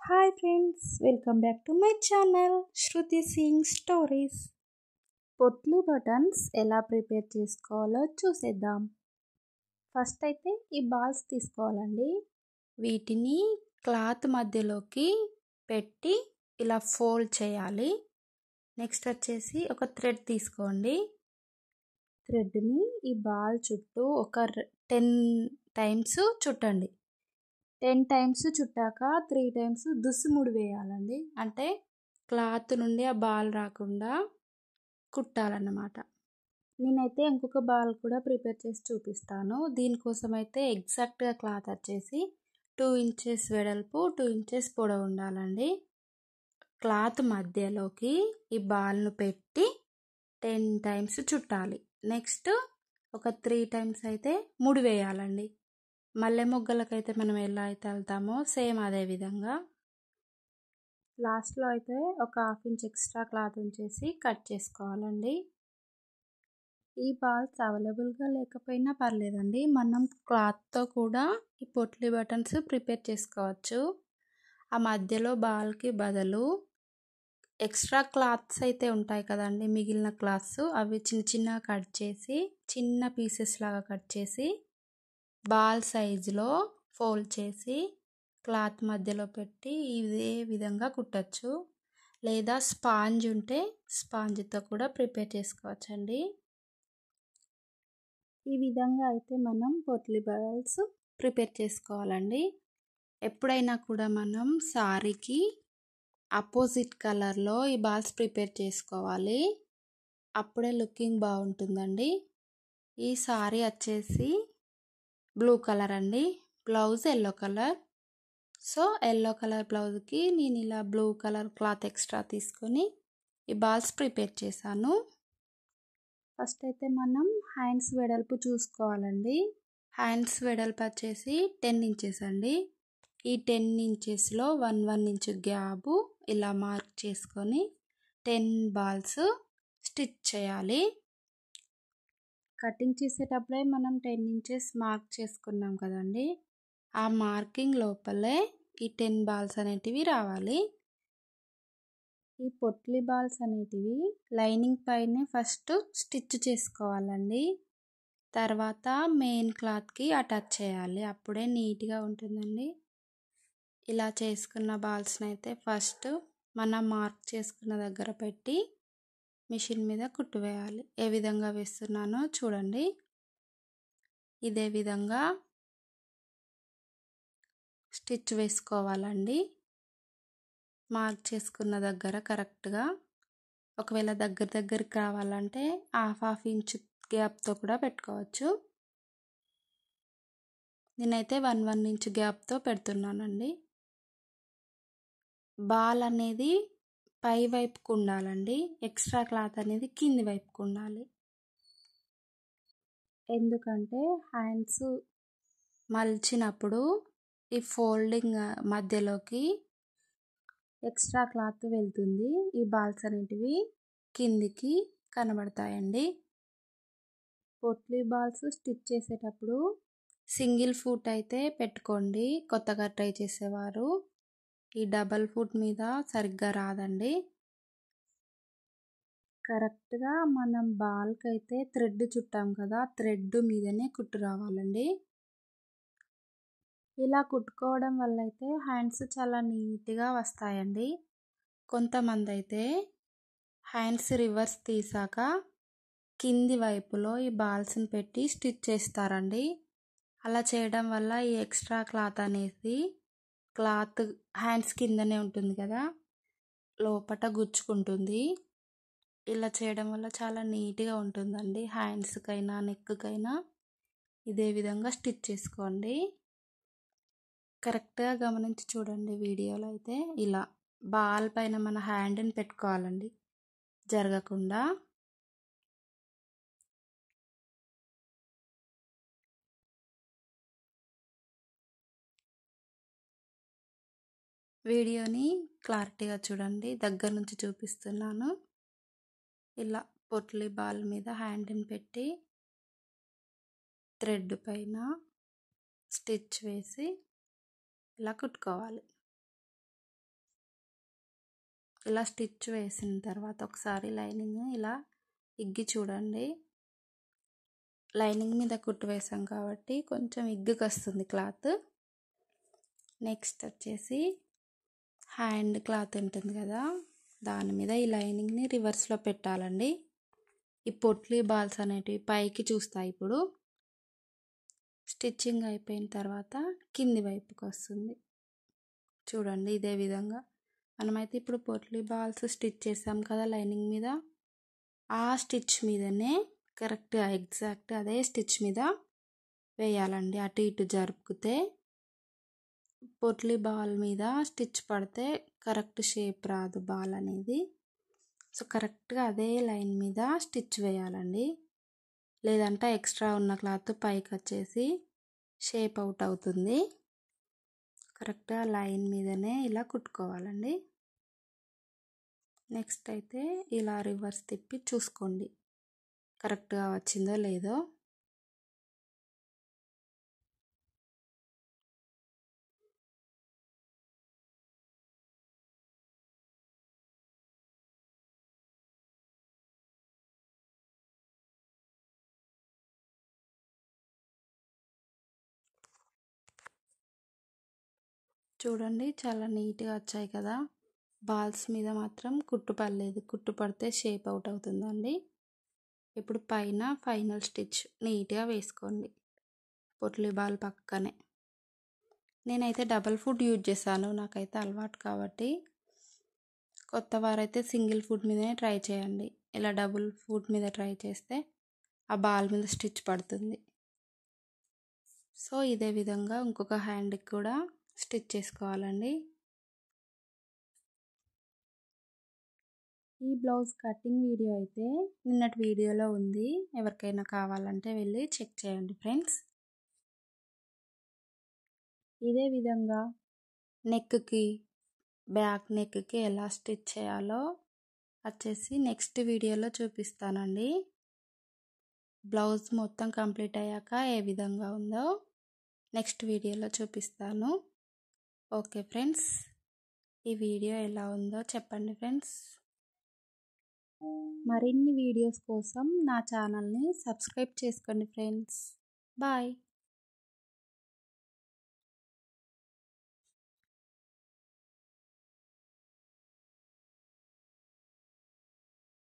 Hi friends, welcome back to my channel Shruti Singh stories. Potli buttons ఎలా prepare చేసుకోవాలో చూసేద్దాం. First అయితే ఈ బాల్స్ తీసుకోవాలండి. వీటిని క్లాత్ మధ్యలోకి పెట్టి ఇలా ఫోల్డ్ చేయాలి. నెక్స్ట్ వచ్చేసి ఒక థ్రెడ్ తీసుకోండి. థ్రెడ్ని ఈ బాల్ చుట్టూ ఒక 10 టైమ్స్ చుట్టండి. 10 టైమ్స్ చుట్టాక 3 టైమ్స్ దుస్సుముడి వేయాలండి. అంటే క్లాత్ నుండి ఆ బాల్ రాకుండా కుట్టాలన్నమాట. నేనైతే ఇంకొక బాల్ కూడా ప్రిపేర్ చేసి చూపిస్తాను. దీనికోసం అయితే ఎగ్జాక్ట్గా క్లాత్ వచ్చేసి 2 ఇంచెస్ వెడల్పు 2 ఇంచెస్ పొడవు ఉండాలండి. క్లాత్ మధ్యలోకి ఈ బాల్ను పెట్టి 10 టైమ్స్ చుట్టాలి. నెక్స్ట్ ఒక 3 టైమ్స్ అయితే ముడి వేయాలండి. మల్లె మొగ్గలకైతే మనం ఎలా అయితే వెళ్తామో సేమ్ అదే విధంగా. లాస్ట్లో అయితే ఒక 1/2 ఇంచ్ ఎక్స్ట్రా క్లాత్ ఉంచేసి కట్ చేసుకోవాలండి. ఈ బాల్స్ అవైలబుల్గా లేకపోయినా పర్లేదండి, మనం క్లాత్తో కూడా ఈ పొట్లీ బటన్స్ ప్రిపేర్ చేసుకోవచ్చు. ఆ మధ్యలో బాల్కి బదులు ఎక్స్ట్రా క్లాత్స్ అయితే ఉంటాయి కదండి, మిగిలిన క్లాత్స్ అవి చిన్న చిన్నగా కట్ చేసి చిన్న పీసెస్ లాగా కట్ చేసి బాల్ సైజులో ఫోల్డ్ చేసి క్లాత్ మధ్యలో పెట్టి ఇదే విధంగా కుట్టచ్చు. లేదా స్పాంజ్ ఉంటే స్పాంజ్తో కూడా ప్రిపేర్ చేసుకోవచ్చండి. ఈ విధంగా అయితే మనం పొట్లీ బాల్స్ ప్రిపేర్ చేసుకోవాలండి. ఎప్పుడైనా కూడా మనం సారీకి ఆపోజిట్ కలర్లో ఈ బాల్స్ ప్రిపేర్ చేసుకోవాలి. అప్పుడే లుకింగ్ బాగుంటుందండి. ఈ సారీ వచ్చేసి బ్లూ కలర్ అండి, blouse yellow colour. So yellow colour బ్లౌజ్కి నేను ఇలా బ్లూ కలర్ క్లాత్ ఎక్స్ట్రా తీసుకొని ఈ బాల్స్ ప్రిపేర్ చేశాను. ఫస్ట్ అయితే మనం హ్యాండ్స్ వెడల్పు చూసుకోవాలండి. హ్యాండ్స్ వెడల్పు వచ్చేసి 10 ఇంచెస్ అండి. ఈ 10 ఇంచెస్లో 1 ఇంచ్ గ్యాప్ ఇలా మార్క్ చేసుకొని 10 బాల్స్ స్టిచ్ చేయాలి. కటింగ్ చేసేటప్పుడే మనం 10 ఇంచెస్ మార్క్ చేసుకున్నాం కదండి, ఆ మార్కింగ్ లోపలే ఈ 10 బాల్స్ అనేటివి రావాలి. ఈ పొట్లీ బాల్స్ అనేటివి లైనింగ్ పైనే ఫస్ట్ స్టిచ్ చేసుకోవాలండి. తర్వాత మెయిన్ క్లాత్కి అటాచ్ చేయాలి, అప్పుడే నీట్గా ఉంటుందండి. ఇలా చేసుకున్న బాల్స్ని అయితే ఫస్ట్ మనం మార్క్ చేసుకున్న దగ్గర పెట్టి మిషన్ మీద కుట్టువేయాలి. ఏ విధంగా వేస్తున్నానో చూడండి. ఇదే విధంగా స్టిచ్ వేసుకోవాలండి. మార్క్ చేసుకున్న దగ్గర కరెక్ట్గా. ఒకవేళ దగ్గరికి కావాలంటే 1/2 ఇంచ్ గ్యాప్తో కూడా పెట్టుకోవచ్చు. నేనైతే 1 ఇంచ్ గ్యాప్తో పెడుతున్నానండి. బాల్ అనేది పై వైపుకు ఉండాలండి, ఎక్స్ట్రా క్లాత్ అనేది కింది వైపుకు ఉండాలి. ఎందుకంటే హ్యాండ్స్ మలిచినప్పుడు ఈ ఫోల్డింగ్ మధ్యలోకి ఎక్స్ట్రా క్లాత్ వెళ్తుంది, ఈ బాల్స్ అనేటివి కిందికి కనబడతాయండి. పొట్లీ బాల్స్ స్టిచ్ చేసేటప్పుడు సింగిల్ ఫుట్ అయితే పెట్టుకోండి కొత్తగా ట్రై చేసేవారు. ఈ డబల్ ఫుట్ మీద సరిగ్గా రాదండి. కరెక్ట్గా మనం బాల్కి అయితే థ్రెడ్ చుట్టాం కదా, థ్రెడ్ మీదనే కుట్టు రావాలండి. ఇలా కుట్టుకోవడం వల్ల అయితే హ్యాండ్స్ చాలా నీట్గా వస్తాయండి. కొంతమంది అయితే హ్యాండ్స్ రివర్స్ తీసాక కింది వైపులో ఈ బాల్స్ని పెట్టి స్టిచ్ చేస్తారండి. అలా చేయడం వల్ల ఈ ఎక్స్ట్రా క్లాత్ అనేది క్లాత్ హ్యాండ్స్ కిందనే ఉంటుంది కదా, లోపట గుచ్చుకుంటుంది. ఇలా చేయడం వల్ల చాలా నీట్గా ఉంటుందండి. హ్యాండ్స్కైనా నెక్కైనా ఇదే విధంగా స్టిచ్ చేసుకోండి. కరెక్ట్గా గమనించి చూడండి. వీడియోలో అయితే ఇలా బాల్ పైన మన హ్యాండ్ని పెట్టుకోవాలండి, జరగకుండా. వీడియోని క్లారిటీగా చూడండి, దగ్గర నుంచి చూపిస్తున్నాను. ఇలా పొట్లీ బాల్ మీద హ్యాండ్ని పెట్టి థ్రెడ్ పైన స్టిచ్ వేసి ఇలా కుట్టుకోవాలి. ఇలా స్టిచ్ వేసిన తర్వాత ఒకసారి లైనింగ్ ఇలా ఇగ్గి చూడండి. లైనింగ్ మీద కుట్టు వేసాం కాబట్టి కొంచెం ఇగ్గుకి వస్తుంది క్లాత్. నెక్స్ట్ వచ్చేసి హ్యాండ్ క్లాత్ ఉంటుంది కదా, దాని మీద ఈ లైనింగ్ని రివర్స్లో పెట్టాలండి. ఈ పొట్లీ బాల్స్ అనేటివి పైకి చూస్తాయి. ఇప్పుడు స్టిచ్చింగ్ అయిపోయిన తర్వాత కింది వైపుకి వస్తుంది చూడండి. ఇదే విధంగా మనమైతే ఇప్పుడు పొట్లీ బాల్స్ స్టిచ్ చేసాం కదా లైనింగ్ మీద, ఆ స్టిచ్ మీదనే కరెక్ట్గా ఎగ్జాక్ట్ అదే స్టిచ్ మీద వేయాలండి. అటు ఇటు జరుపుకుతే పొట్లీ బాల్ మీద స్టిచ్ పడితే కరెక్ట్ షేప్ రాదు బాల్ అనేది. సో కరెక్ట్గా అదే లైన్ మీద స్టిచ్ వేయాలండి, లేదంటే ఎక్స్ట్రా ఉన్న క్లాత్ పైకి వచ్చేసి షేప్ అవుట్ అవుతుంది. కరెక్ట్గా లైన్ మీదనే ఇలా కుట్టుకోవాలండి. నెక్స్ట్ అయితే ఇలా రివర్స్ తిప్పి చూసుకోండి కరెక్ట్గా వచ్చిందో లేదో. చూడండి చాలా నీట్గా వచ్చాయి కదా. బాల్స్ మీద మాత్రం కుట్టు పడలేదు, కుట్టు పడితే షేప్ అవుట్ అవుతుందండి. ఇప్పుడు పైన ఫైనల్ స్టిచ్ నీట్గా వేసుకోండి పొట్లీ బాల్ పక్కనే. నేనైతే డబల్ ఫుట్ యూజ్ చేశాను, నాకైతే అలవాటు కాబట్టి. కొత్త వారైతే సింగిల్ ఫుట్ మీదనే ట్రై చేయండి. ఇలా డబుల్ ఫుట్ మీద ట్రై చేస్తే ఆ బాల్ మీద స్టిచ్ పడుతుంది. సో ఇదే విధంగా ఇంకొక హ్యాండ్కి కూడా స్టిచ్ చేసుకోవాలండి. ఈ బ్లౌజ్ కటింగ్ వీడియో అయితే నిన్నటి వీడియోలో ఉంది, ఎవరికైనా కావాలంటే వెళ్ళి చెక్ చేయండి ఫ్రెండ్స్. ఇదే విధంగా నెక్కి, బ్యాక్ నెక్కి ఎలా స్టిచ్ చేయాలో వచ్చేసి నెక్స్ట్ వీడియోలో చూపిస్తానండి. బ్లౌజ్ మొత్తం కంప్లీట్ అయ్యాక ఏ విధంగా ఉందో నెక్స్ట్ వీడియోలో చూపిస్తాను. ఓకే ఫ్రెండ్స్, ఈ వీడియో ఎలా ఉందో చెప్పండి ఫ్రెండ్స్. మరిన్ని వీడియోస్ కోసం నా ఛానల్ని సబ్స్క్రైబ్ చేసుకోండి ఫ్రెండ్స్. బాయ్.